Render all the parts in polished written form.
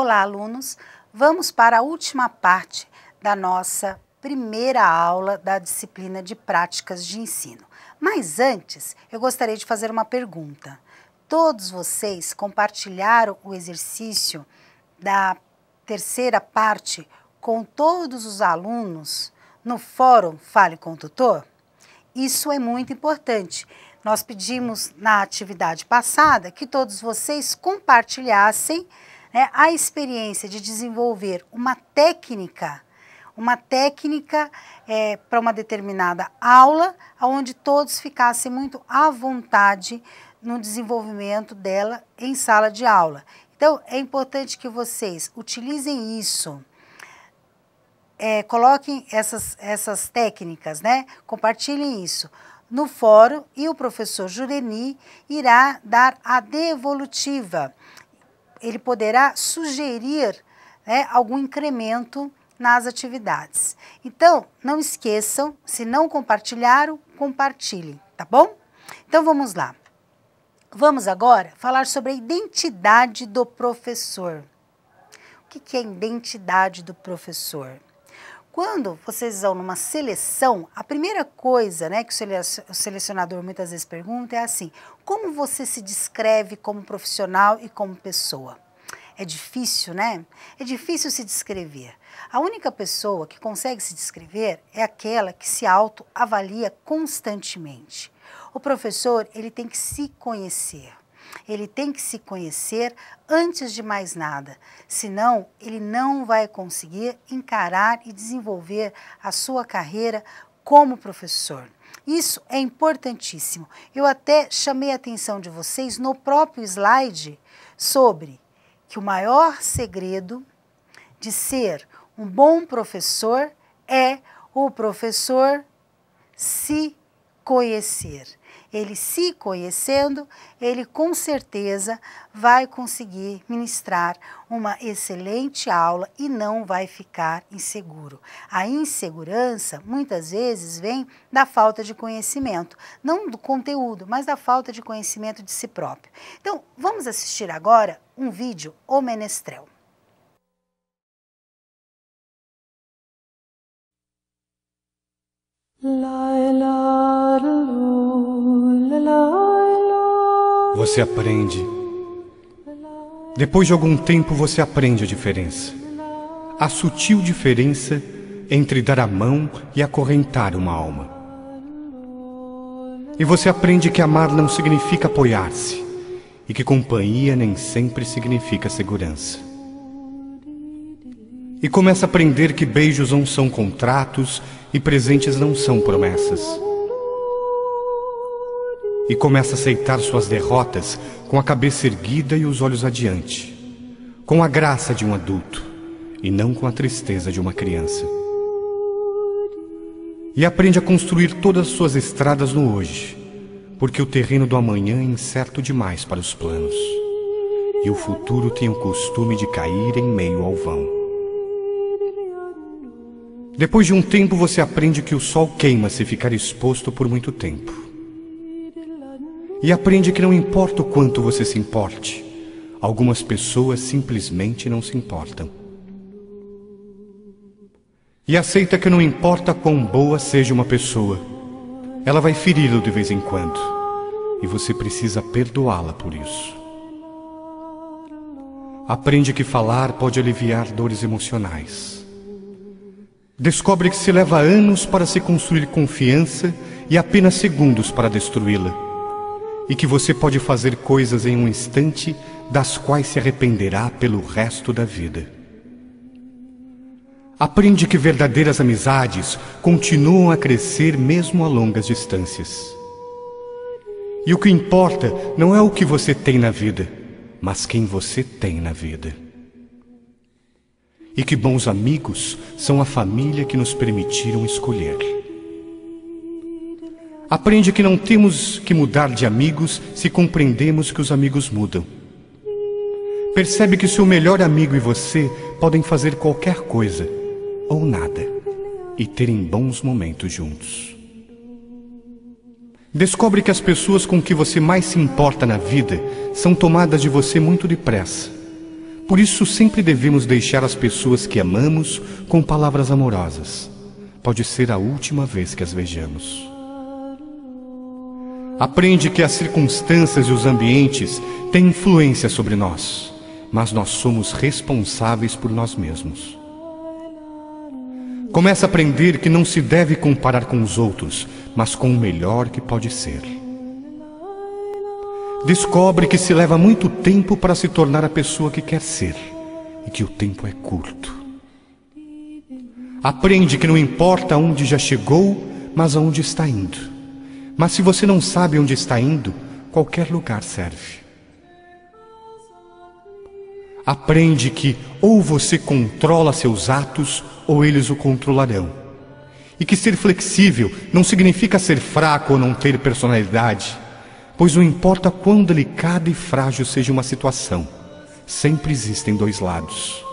Olá, alunos! Vamos para a última parte da nossa primeira aula da disciplina de práticas de ensino. Mas antes, eu gostaria de fazer uma pergunta. Todos vocês compartilharam o exercício da terceira parte com todos os alunos no fórum Fale com o Tutor? Isso é muito importante. Nós pedimos na atividade passada que todos vocês compartilhassem a experiência de desenvolver uma técnica para uma determinada aula, onde todos ficassem muito à vontade no desenvolvimento dela em sala de aula. Então, é importante que vocês utilizem isso, coloquem essas técnicas, compartilhem isso no fórum e o professor Jureni irá dar a devolutiva. Ele poderá sugerir algum incremento nas atividades. Então, não esqueçam, se não compartilharam, compartilhem, tá bom? Então, vamos lá. Vamos agora falar sobre a identidade do professor. O que é a identidade do professor? Quando vocês vão numa seleção, a primeira coisa que o selecionador muitas vezes pergunta é assim: como você se descreve como profissional e como pessoa? É difícil, né? É difícil se descrever. A única pessoa que consegue se descrever é aquela que se autoavalia constantemente. O professor, ele tem que se conhecer. Ele tem que se conhecer antes de mais nada, senão ele não vai conseguir encarar e desenvolver a sua carreira como professor. Isso é importantíssimo. Eu até chamei a atenção de vocês no próprio slide sobre que o maior segredo de ser um bom professor é o professor se conhecer. Ele se conhecendo, ele com certeza vai conseguir ministrar uma excelente aula e não vai ficar inseguro. A insegurança muitas vezes vem da falta de conhecimento, não do conteúdo, mas da falta de conhecimento de si próprio. Então, vamos assistir agora um vídeo, O Menestrel. Você aprende. Depois de algum tempo você aprende a diferença. A sutil diferença entre dar a mão e acorrentar uma alma. E você aprende que amar não significa apoiar-se, e que companhia nem sempre significa segurança. E começa a aprender que beijos não são contratos e presentes não são promessas. E começa a aceitar suas derrotas com a cabeça erguida e os olhos adiante, com a graça de um adulto e não com a tristeza de uma criança. E aprende a construir todas as suas estradas no hoje, porque o terreno do amanhã é incerto demais para os planos, e o futuro tem o costume de cair em meio ao vão. Depois de um tempo você aprende que o sol queima se ficar exposto por muito tempo. E aprende que não importa o quanto você se importe, algumas pessoas simplesmente não se importam. E aceita que não importa quão boa seja uma pessoa, ela vai feri-lo de vez em quando, e você precisa perdoá-la por isso. Aprende que falar pode aliviar dores emocionais. Descobre que se leva anos para se construir confiança e apenas segundos para destruí-la. E que você pode fazer coisas em um instante das quais se arrependerá pelo resto da vida. Aprende que verdadeiras amizades continuam a crescer mesmo a longas distâncias. E o que importa não é o que você tem na vida, mas quem você tem na vida. E que bons amigos são a família que nos permitiram escolher. Aprende que não temos que mudar de amigos se compreendemos que os amigos mudam. Percebe que seu melhor amigo e você podem fazer qualquer coisa, ou nada, e terem bons momentos juntos. Descobre que as pessoas com que você mais se importa na vida são tomadas de você muito depressa, Por isso sempre devemos deixar as pessoas que amamos com palavras amorosas. Pode ser a última vez que as vejamos. Aprende que as circunstâncias e os ambientes têm influência sobre nós, mas nós somos responsáveis por nós mesmos. Começa a aprender que não se deve comparar com os outros, mas com o melhor que pode ser. Descobre que se leva muito tempo para se tornar a pessoa que quer ser, e que o tempo é curto. Aprende que não importa onde já chegou, mas aonde está indo. Mas se você não sabe onde está indo, qualquer lugar serve. Aprende que ou você controla seus atos, ou eles o controlarão. E que ser flexível não significa ser fraco ou não ter personalidade, pois não importa quão delicada e frágil seja uma situação, sempre existem dois lados.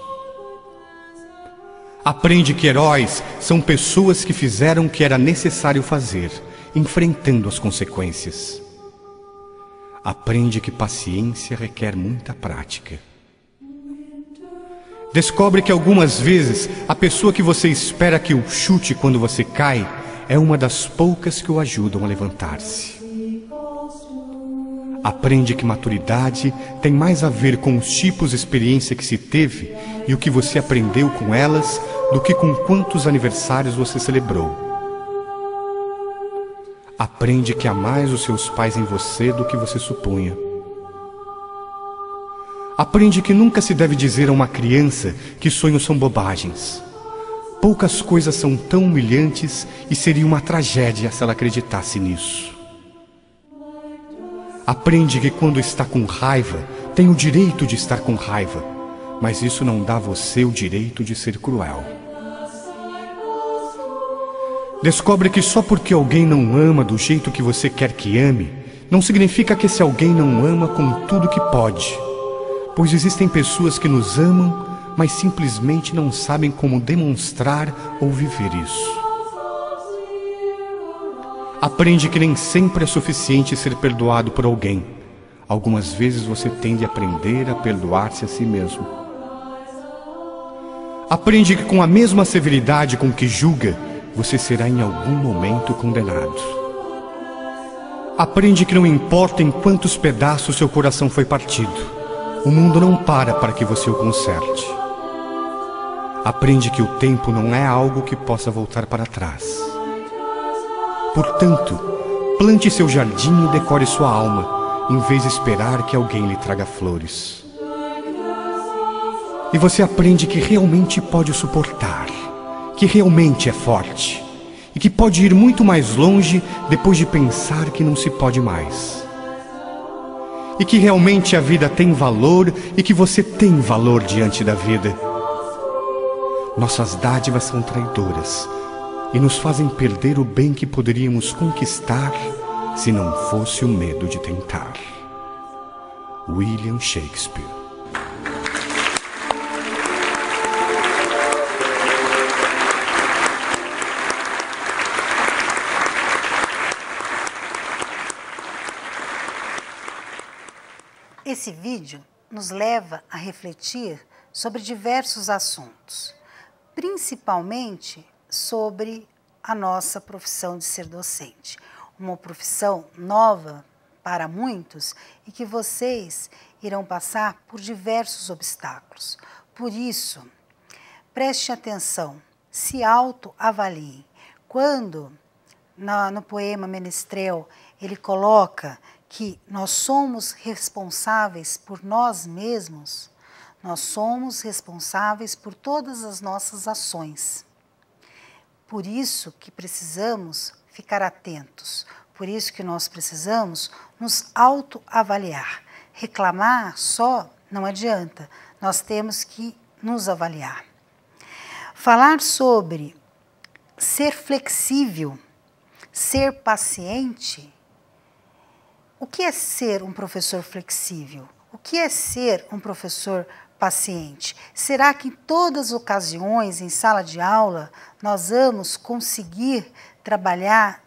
Aprende que heróis são pessoas que fizeram o que era necessário fazer, enfrentando as consequências. Aprende que paciência requer muita prática. Descobre que algumas vezes a pessoa que você espera que o chute quando você cai é uma das poucas que o ajudam a levantar-se. Aprende que maturidade tem mais a ver com os tipos de experiência que se teve e o que você aprendeu com elas do que com quantos aniversários você celebrou. Aprende que há mais os seus pais em você do que você supunha. Aprende que nunca se deve dizer a uma criança que sonhos são bobagens. Poucas coisas são tão humilhantes e seria uma tragédia se ela acreditasse nisso. Aprende que quando está com raiva, tem o direito de estar com raiva, mas isso não dá a você o direito de ser cruel. Descobre que só porque alguém não ama do jeito que você quer que ame, não significa que esse alguém não ama com tudo que pode. Pois existem pessoas que nos amam, mas simplesmente não sabem como demonstrar ou viver isso. Aprende que nem sempre é suficiente ser perdoado por alguém. Algumas vezes você tem de aprender a perdoar-se a si mesmo. Aprende que com a mesma severidade com que julga, você será em algum momento condenado. Aprende que não importa em quantos pedaços seu coração foi partido, o mundo não para que você o conserte. Aprende que o tempo não é algo que possa voltar para trás. Portanto, plante seu jardim e decore sua alma, em vez de esperar que alguém lhe traga flores. E você aprende que realmente pode suportar, que realmente é forte, e que pode ir muito mais longe depois de pensar que não se pode mais. E que realmente a vida tem valor e que você tem valor diante da vida. Nossas dádivas são traidoras e nos fazem perder o bem que poderíamos conquistar se não fosse o medo de tentar. William Shakespeare. Esse vídeo nos leva a refletir sobre diversos assuntos, principalmente sobre a nossa profissão de ser docente. Uma profissão nova para muitos e que vocês irão passar por diversos obstáculos. Por isso, preste atenção, se autoavaliem. Quando no poema Menestrel ele coloca que nós somos responsáveis por nós mesmos, nós somos responsáveis por todas as nossas ações. Por isso que precisamos ficar atentos, por isso que nós precisamos nos autoavaliar. Reclamar só não adianta, nós temos que nos avaliar. Falar sobre ser flexível, ser paciente. O que é ser um professor flexível? O que é ser um professor paciente? Será que em todas as ocasiões, em sala de aula, nós vamos conseguir trabalhar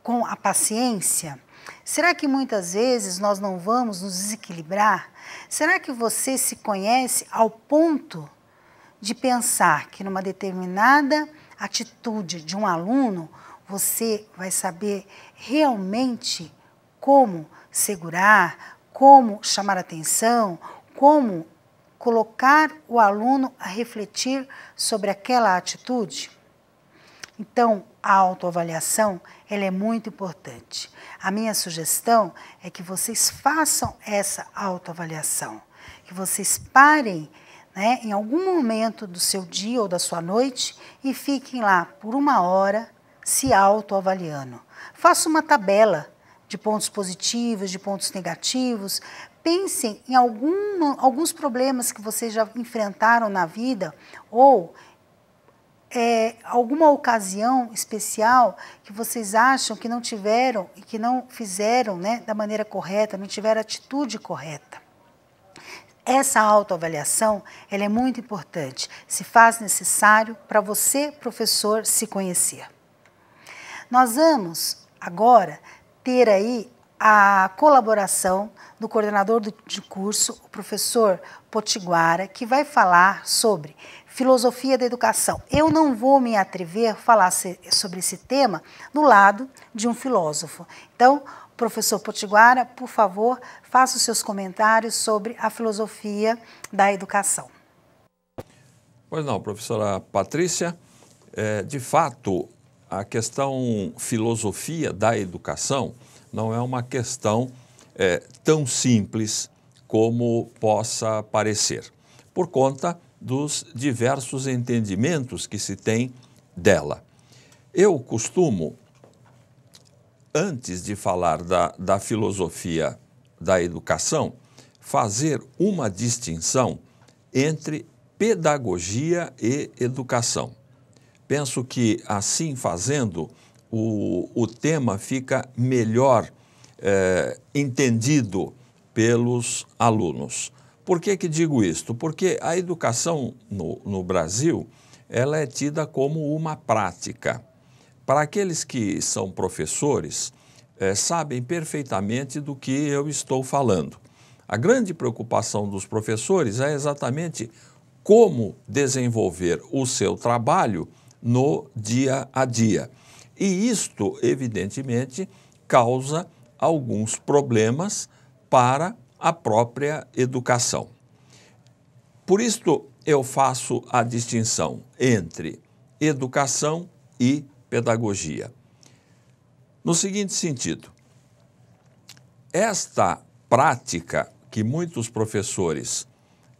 com a paciência? Será que muitas vezes nós não vamos nos desequilibrar? Será que você se conhece ao ponto de pensar que numa determinada atitude de um aluno, você vai saber realmente como segurar, como chamar atenção, como colocar o aluno a refletir sobre aquela atitude? Então, a autoavaliação, ela é muito importante. A minha sugestão é que vocês façam essa autoavaliação, que vocês parem, né, em algum momento do seu dia ou da sua noite e fiquem lá por 1 hora se autoavaliando. Faça uma tabela de pontos positivos, de pontos negativos. Pensem em alguns problemas que vocês já enfrentaram na vida ou alguma ocasião especial que vocês acham que não tiveram e que não fizeram, né, da maneira correta, não tiveram a atitude correta. Essa autoavaliação, ela é muito importante, se faz necessário para você, professor, se conhecer. Nós vamos agora ter aí a colaboração do coordenador de curso, o professor Potiguara, que vai falar sobre filosofia da educação. Eu não vou me atrever a falar sobre esse tema do lado de um filósofo. Então, professor Potiguara, por favor, faça os seus comentários sobre a filosofia da educação. Pois não, professora Patrícia, de fato, a questão filosofia da educação não é uma questão tão simples como possa parecer, por conta dos diversos entendimentos que se tem dela. Eu costumo, antes de falar da filosofia da educação, fazer uma distinção entre pedagogia e educação. Penso que, assim fazendo, o tema fica melhor entendido pelos alunos. Por que digo isto? Porque a educação no Brasil, ela é tida como uma prática. Para aqueles que são professores, sabem perfeitamente do que eu estou falando. A grande preocupação dos professores é exatamente como desenvolver o seu trabalho no dia a dia. E isto, evidentemente, causa alguns problemas para a própria educação. Por isto, eu faço a distinção entre educação e pedagogia. No seguinte sentido, esta prática que muitos professores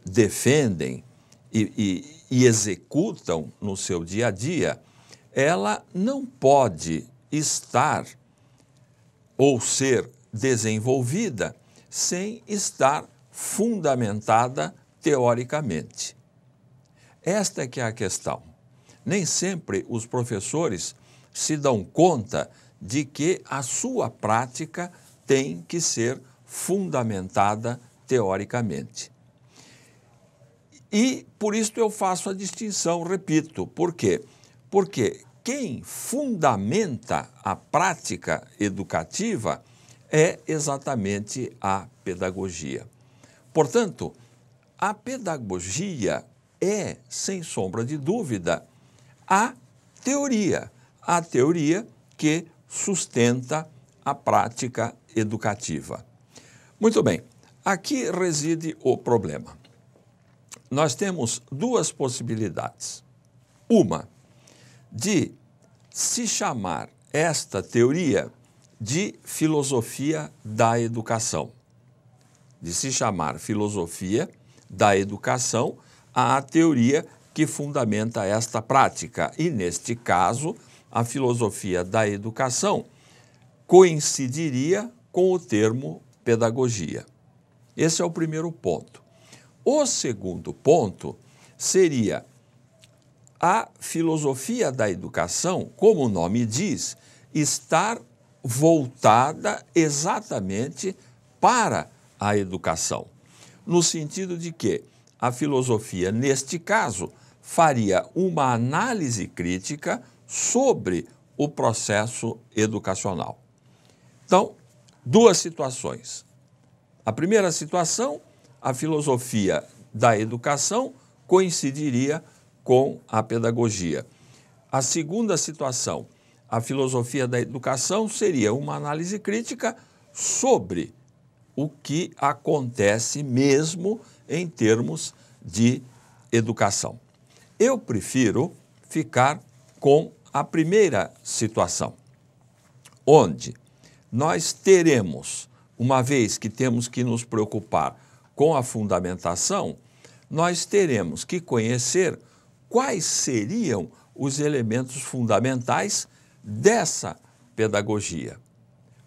defendem e executam no seu dia a dia, ela não pode estar ou ser desenvolvida sem estar fundamentada teoricamente. Esta é que é a questão. Nem sempre os professores se dão conta de que a sua prática tem que ser fundamentada teoricamente. E por isso eu faço a distinção, repito. Por quê? Porque quem fundamenta a prática educativa é exatamente a pedagogia. Portanto, a pedagogia é, sem sombra de dúvida, a teoria que sustenta a prática educativa. Muito bem, aqui reside o problema. Nós temos duas possibilidades. Uma, de se chamar esta teoria de filosofia da educação. De se chamar filosofia da educação a teoria que fundamenta esta prática. E, neste caso, a filosofia da educação coincidiria com o termo pedagogia. Esse é o primeiro ponto. O segundo ponto seria a filosofia da educação, como o nome diz, estar voltada exatamente para a educação, no sentido de que a filosofia, neste caso, faria uma análise crítica sobre o processo educacional. Então, duas situações. A primeira situação, a filosofia da educação coincidiria com a pedagogia. A segunda situação, a filosofia da educação seria uma análise crítica sobre o que acontece mesmo em termos de educação. Eu prefiro ficar com a primeira situação, onde nós teremos, uma vez que temos que nos preocupar com a fundamentação, nós teremos que conhecer quais seriam os elementos fundamentais dessa pedagogia.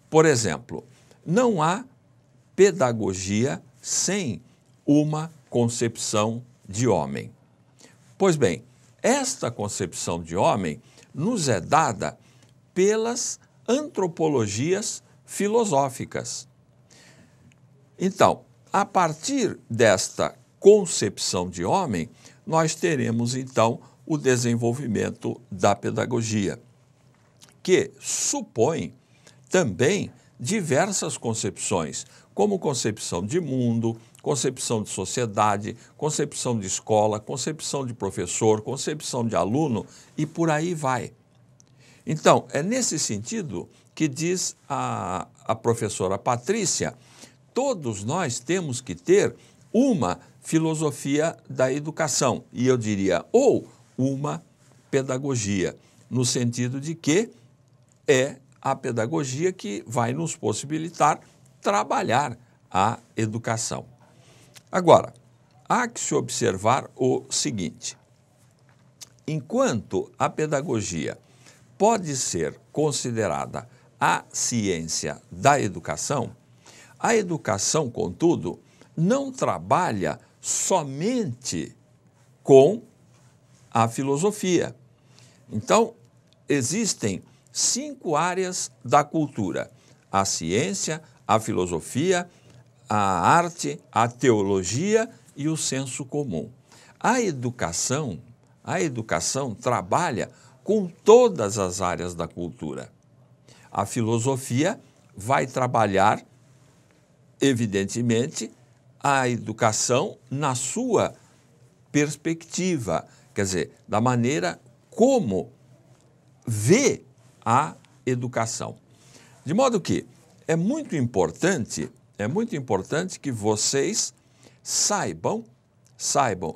Por exemplo, não há pedagogia sem uma concepção de homem. Pois bem, esta concepção de homem nos é dada pelas antropologias filosóficas. Então, a partir desta concepção de homem, nós teremos, então, o desenvolvimento da pedagogia, que supõe também diversas concepções, como concepção de mundo, concepção de sociedade, concepção de escola, concepção de professor, concepção de aluno e por aí vai. Então, é nesse sentido que diz a professora Patrícia, todos nós temos que ter uma filosofia da educação, e eu diria, ou uma pedagogia, no sentido de que é a pedagogia que vai nos possibilitar trabalhar a educação. Agora, há que se observar o seguinte: enquanto a pedagogia pode ser considerada a ciência da educação, a educação, contudo, não trabalha somente com a filosofia. Então, existem 5 áreas da cultura: a ciência, a filosofia, a arte, a teologia e o senso comum. A educação trabalha com todas as áreas da cultura. A filosofia vai trabalhar, evidentemente, a educação na sua perspectiva, quer dizer, da maneira como vê a educação. De modo que é muito importante que vocês saibam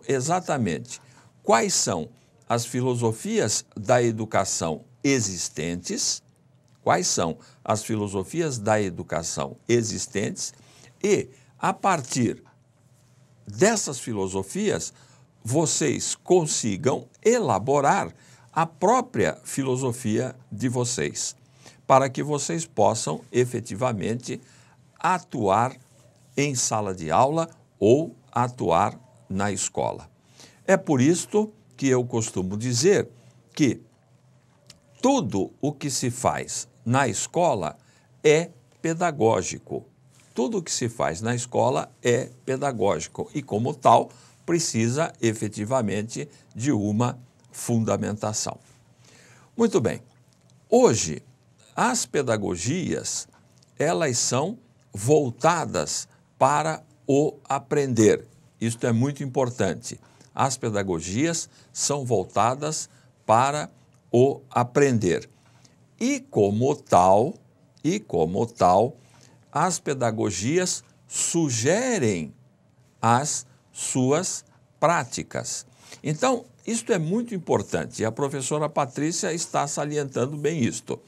exatamente quais são as filosofias da educação existentes, e, a partir dessas filosofias, vocês consigam elaborar a própria filosofia de vocês, para que vocês possam efetivamente atuar em sala de aula ou atuar na escola. É por isto que eu costumo dizer que tudo o que se faz na escola é pedagógico. Tudo o que se faz na escola é pedagógico e, como tal, precisa efetivamente de uma fundamentação. Muito bem. Hoje, as pedagogias, elas são voltadas para o aprender. Isto é muito importante. As pedagogias são voltadas para o aprender. E como tal, as pedagogias sugerem as suas práticas. Então, isto é muito importante e a professora Patrícia está salientando bem isto.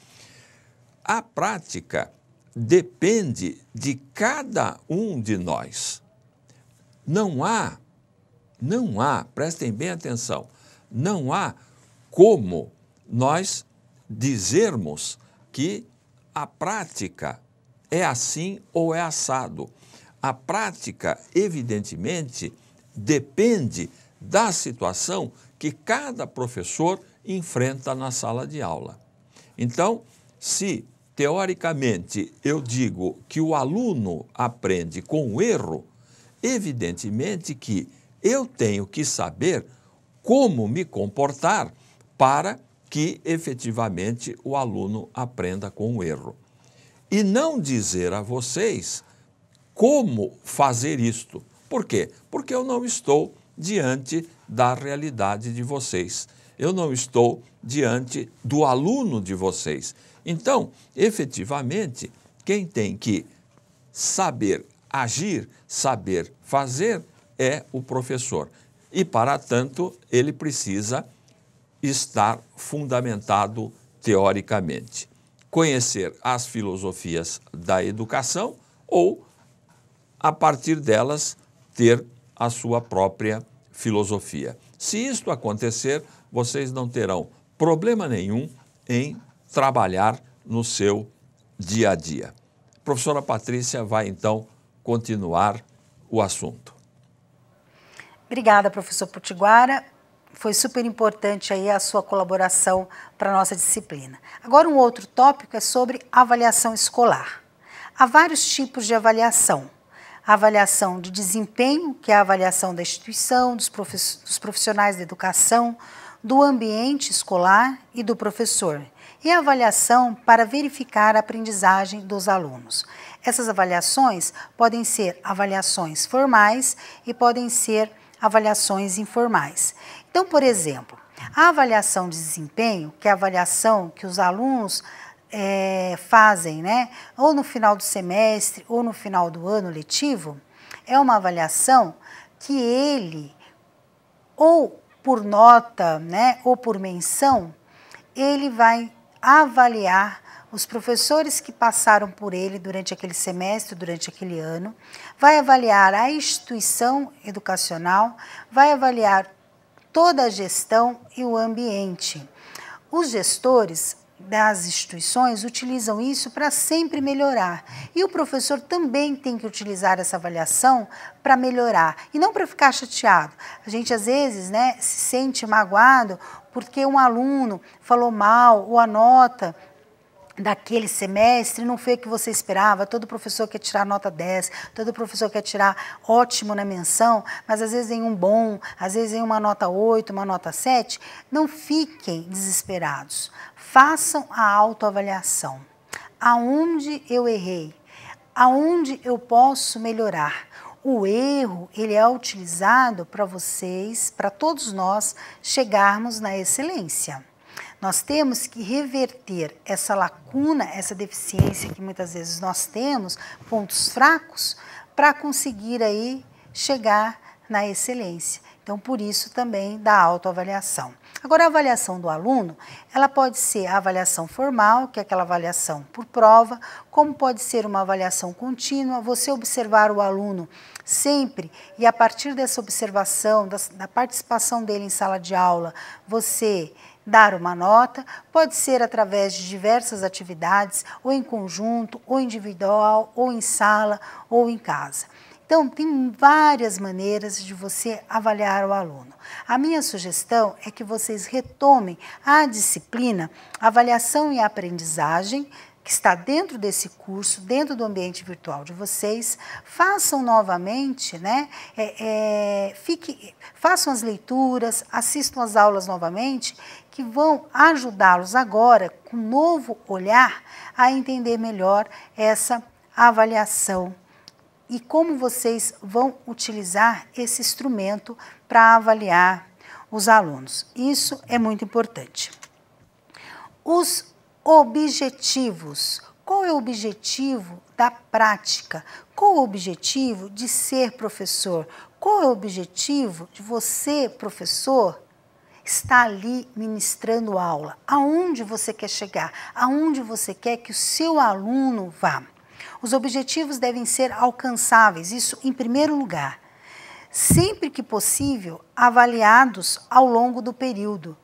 A prática depende de cada um de nós. Não há, prestem bem atenção, não há como nós dizermos que a prática é assim ou é assado. A prática, evidentemente, depende da situação que cada professor enfrenta na sala de aula. Então, se teoricamente eu digo que o aluno aprende com o erro, evidentemente que eu tenho que saber como me comportar para que efetivamente o aluno aprenda com o erro. E não dizer a vocês como fazer isto, Por quê? Porque eu não estou diante da realidade de vocês. Eu não estou diante do aluno de vocês. Então, efetivamente, quem tem que saber agir, saber fazer, é o professor. E, para tanto, ele precisa estar fundamentado teoricamente. Conhecer as filosofias da educação ou, a partir delas, ter a sua própria filosofia. Se isto acontecer, vocês não terão problema nenhum em trabalhar no seu dia a dia. A professora Patrícia vai, então, continuar o assunto. Obrigada, professor Potiguara. Foi super importante aí a sua colaboração para a nossa disciplina. Agora, um outro tópico é sobre avaliação escolar. Há vários tipos de avaliação. A avaliação de desempenho, que é a avaliação da instituição, dos profissionais da educação, do ambiente escolar e do professor. E a avaliação para verificar a aprendizagem dos alunos. Essas avaliações podem ser avaliações formais e podem ser avaliações informais. Então, por exemplo, a avaliação de desempenho, que é a avaliação que os alunos fazem, né, ou no final do semestre ou no final do ano letivo, é uma avaliação que ele, ou por nota, né, ou por menção, ele vai avaliar os professores que passaram por ele durante aquele semestre, durante aquele ano, vai avaliar a instituição educacional, vai avaliar toda a gestão e o ambiente. Os gestores das instituições utilizam isso para sempre melhorar. E o professor também tem que utilizar essa avaliação para melhorar e não para ficar chateado. A gente às vezes, né, se sente magoado porque um aluno falou mal ou a nota daquele semestre não foi o que você esperava. Todo professor quer tirar nota 10, todo professor quer tirar ótimo na menção, mas às vezes vem um bom, às vezes vem uma nota 8, uma nota 7. Não fiquem desesperados. Façam a autoavaliação. Aonde eu errei? Aonde eu posso melhorar? O erro, ele é utilizado para vocês, para todos nós, chegarmos na excelência. Nós temos que reverter essa lacuna, essa deficiência que muitas vezes nós temos, pontos fracos, para conseguir aí chegar na excelência. Então, por isso também da autoavaliação. Agora, a avaliação do aluno, ela pode ser a avaliação formal, que é aquela avaliação por prova, como pode ser uma avaliação contínua, você observar o aluno sempre e a partir dessa observação, da participação dele em sala de aula, você dar uma nota, pode ser através de diversas atividades, ou em conjunto, ou individual, ou em sala, ou em casa. Então, tem várias maneiras de você avaliar o aluno. A minha sugestão é que vocês retomem a disciplina Avaliação e Aprendizagem, que está dentro desse curso, dentro do ambiente virtual de vocês, façam novamente, né? Façam as leituras, assistam as aulas novamente, que vão ajudá-los agora, com um novo olhar, a entender melhor essa avaliação e como vocês vão utilizar esse instrumento para avaliar os alunos. Isso é muito importante. Os objetivos. Qual é o objetivo da prática? Qual é o objetivo de ser professor? Qual é o objetivo de você, professor, estar ali ministrando aula? Aonde você quer chegar? Aonde você quer que o seu aluno vá? Os objetivos devem ser alcançáveis, isso em primeiro lugar. Sempre que possível, avaliados ao longo do período.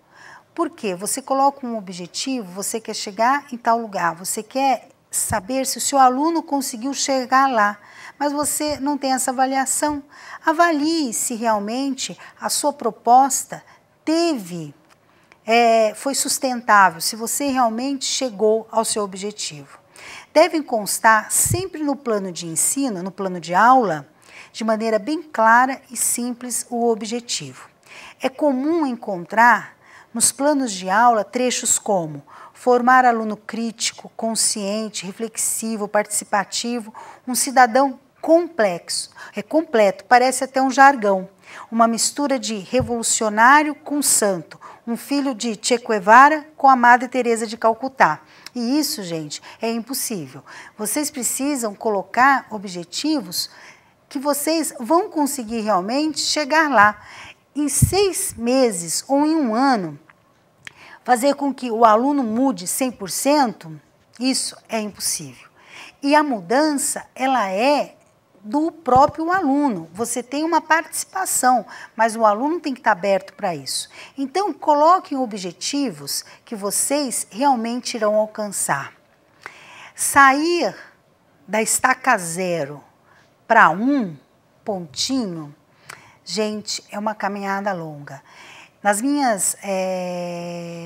Por quê? Você coloca um objetivo, você quer chegar em tal lugar, você quer saber se o seu aluno conseguiu chegar lá, mas você não tem essa avaliação. Avalie se realmente a sua proposta foi sustentável, se você realmente chegou ao seu objetivo. Devem constar sempre no plano de ensino, no plano de aula, de maneira bem clara e simples o objetivo. É comum encontrar nos planos de aula trechos como formar aluno crítico, consciente, reflexivo, participativo, um cidadão complexo, é completo, parece até um jargão, uma mistura de revolucionário com santo, um filho de Che Guevara com a Madre Teresa de Calcutá. E isso, gente, é impossível. Vocês precisam colocar objetivos que vocês vão conseguir realmente chegar lá. Em 6 meses ou em 1 ano, fazer com que o aluno mude 100%, isso é impossível. E a mudança, ela é do próprio aluno. Você tem uma participação, mas o aluno tem que estar aberto para isso. Então, coloquem objetivos que vocês realmente irão alcançar. Sair da estaca 0 para 1 pontinho, gente, é uma caminhada longa.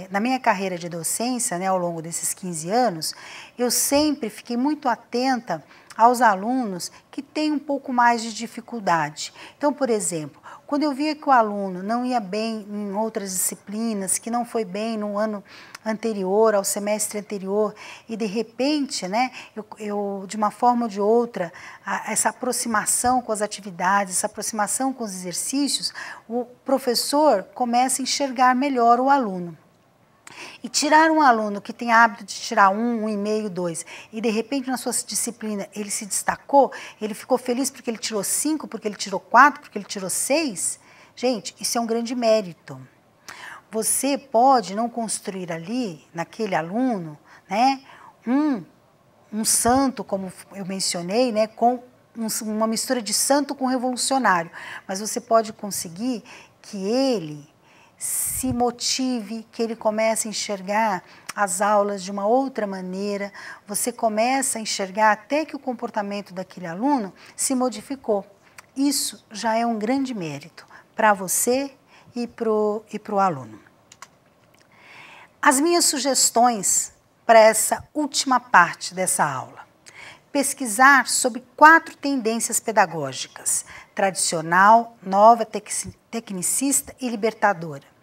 Na minha carreira de docência, né, ao longo desses 15 anos, eu sempre fiquei muito atenta aos alunos que têm um pouco mais de dificuldade. Então, por exemplo, quando eu via que o aluno não ia bem em outras disciplinas, que não foi bem no ano anterior, ao semestre anterior, e de repente, né, eu de uma forma ou de outra, essa aproximação com as atividades, essa aproximação com os exercícios, o professor começa a enxergar melhor o aluno. E tirar um aluno que tem hábito de tirar 1, 1,5, 2, e de repente na sua disciplina ele se destacou, ele ficou feliz porque ele tirou 5, porque ele tirou 4, porque ele tirou 6, gente, isso é um grande mérito. Você pode não construir ali, naquele aluno, né, um santo, como eu mencionei, né, com uma mistura de santo com revolucionário, mas você pode conseguir que ele se motive, que ele comece a enxergar as aulas de uma outra maneira, você começa a enxergar até que o comportamento daquele aluno se modificou. Isso já é um grande mérito para você e pro aluno. As minhas sugestões para essa última parte dessa aula. Pesquisar sobre 4 tendências pedagógicas: tradicional, nova, tecnicista e libertadora.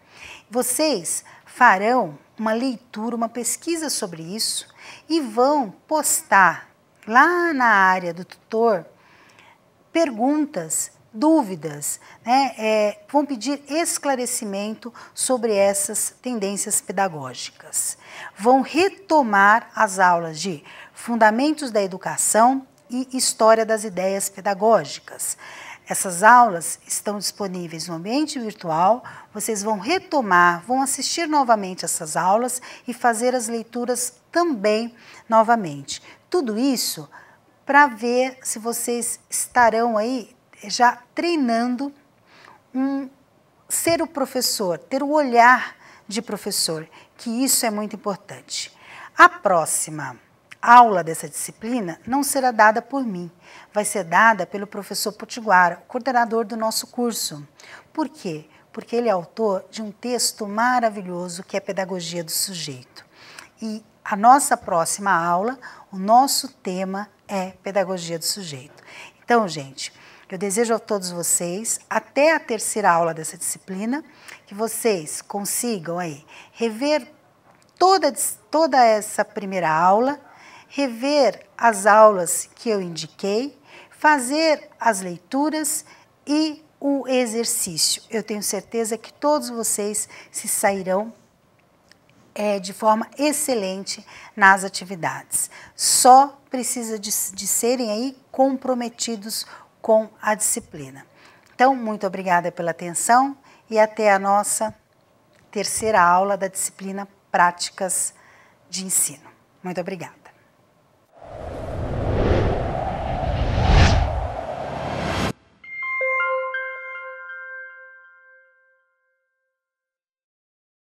Vocês farão uma leitura, uma pesquisa sobre isso e vão postar lá na área do tutor perguntas, dúvidas, né? Vão pedir esclarecimento sobre essas tendências pedagógicas. Vão retomar as aulas de Fundamentos da Educação e História das Ideias Pedagógicas. Essas aulas estão disponíveis no ambiente virtual, vocês vão retomar, vão assistir novamente essas aulas e fazer as leituras também novamente. Tudo isso para ver se vocês estarão aí já treinando ser o professor, ter o olhar de professor, que isso é muito importante. A próxima aula dessa disciplina não será dada por mim, vai ser dada pelo professor Potiguara, o coordenador do nosso curso. Por quê? Porque ele é autor de um texto maravilhoso que é Pedagogia do Sujeito. E a nossa próxima aula, o nosso tema é Pedagogia do Sujeito. Então, gente, eu desejo a todos vocês, até a 3ª aula dessa disciplina, que vocês consigam aí rever toda essa primeira aula, rever as aulas que eu indiquei, fazer as leituras e o exercício. Eu tenho certeza que todos vocês se sairão de forma excelente nas atividades. Só precisa de serem aí comprometidos com a disciplina. Então, muito obrigada pela atenção e até a nossa 3ª aula da disciplina Práticas de Ensino. Muito obrigada.